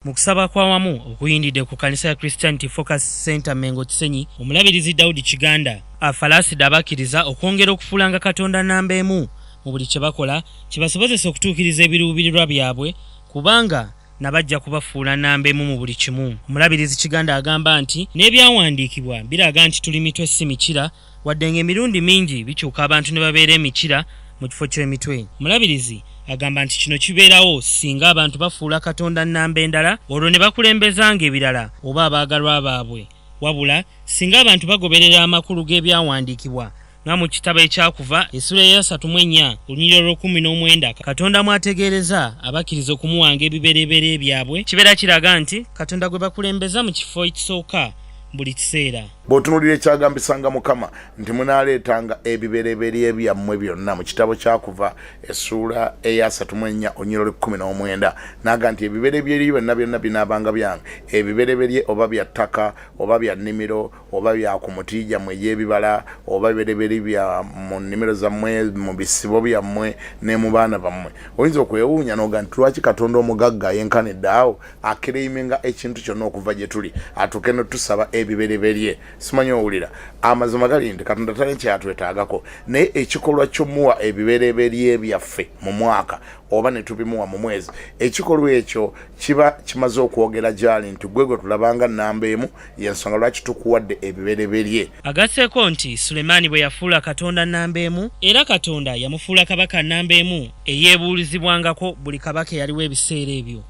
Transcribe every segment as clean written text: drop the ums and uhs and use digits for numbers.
Mu kusaba kwa wamu okuyindidde ku kanisa ya Christianity Focus Center Mengo Kisenyi, omulabirizi Daudi Kiganda afalaasida abakkiriza okwongera okufuulanga Katonda nnamba emu mu buli kye bakola kibasobozesa okutuukiriza ebiruubirirwa byabwe kubanga nabajja kubafuula nnamba emu mu buli kimu. Omulabirizi Kiganda agamba nti n'ebyawandiikibwa biraga nti tuli mitwe si mikira, wadde ng'emirundi mingi bikyuka abantu ne babeera emikira mu kifo ky'emitwe. Omulabirizi agamba nti kino kibeerawo singa abantu bafuula Katonda nnamba endala olwo ne bakulembezanga ebirala oba abaagalwa baabwe, wabula singa abantu bagoberera amakulu g'ebyawandiikibwa nga mu kitabo ekyakuva essula ya 34 olunyiriro 19 Katonda mwategeereza abakkiriza okumuwanga ebibereberye byabwe, kibeera kiraga nti Katonda gwe bakulembeza mu kifo ekisooka buli kiseera. Bw'otunuulira ekyagambisanga Mukama nti munaaleetanga ebibereberye byammwe byonna mu kitabo kyakuva essula eya 34 olunyiriro 19 n'aga nti ebibereberye byonna binaabanga byange, ebibereberye oba bya ttaka oba bya nnimiro oba bya ku muti gyammwe egy'ebibala oba ebibereberye bya mu nnimiro zammwe mu bisibo byammwe ne mu baana bammwe. Oyinza okwewuunya n'oga nti lwaki Katonda omugagga yenkanidde awo akereiminga ekintu kyonna okuva gye tuli atuuke ne tusaba ebibereberye. Simanyi owulira amazima gali nti Katonda talina kyatwetaagako, naye ekikolwa ky'omuwa ebibereberye byaffe mu mwaka oba ne tubimuwa mu mwezi, ekikolwa ekyo kiba kimaze okwogera gyali nti gwe tulabanga nnamba emu, y'ensonga lwaki tukuwadde ebibereberye. Agasseeko nti Sulemaani bwe yafuula Katonda nnamba emu, era Katonda yamufuula kabaka nnamba emu eyeebuulizibwangako buli kabaka eyaliwo ebiseera ebyo.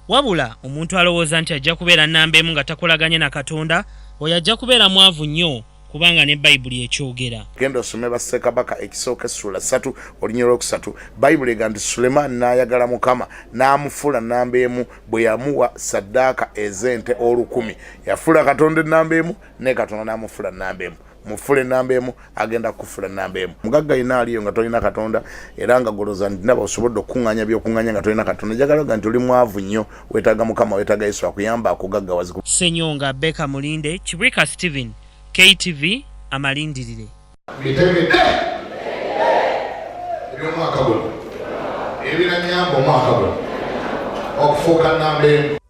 Wabula omuntu alowooza nti ajja kubeera nnamba emu nga takolaganye na Katonda, oyo ajja kubeera mwavu nnyo kubanga ne Bayibuli ekyogera. Genda osome ba Ssekabaka ekisooka essula 3 olunyiriro 3. Bayibuli egamba nti Sulemaani n'ayagala Mukama n'amufuula nnamba emu bwe yamuwa ssaddaaka ez'ente 1000. Yafuula Katonda ennamba emu ne Katonda n'amufuula nnamba emu. Mufule nnamba emu agenda kufula nnamba emu. Mugagga ina aliyo nga tolina Katonda era nga goloza nti naba osobodde okuŋŋaanya by'okuŋŋaanya nga tolina Katonda. Njagala nti oli mwavu nnyo, weetaaga Mukama, weetaaga Yesu akuyamba akugaggawaze. Ssenyonga Beka Mulinde, Kibwika Steven, KTV Amalindirire. Bitegedde eby'omwaka guno ebiranyamba omwaka guno okufuuka nnamba emu.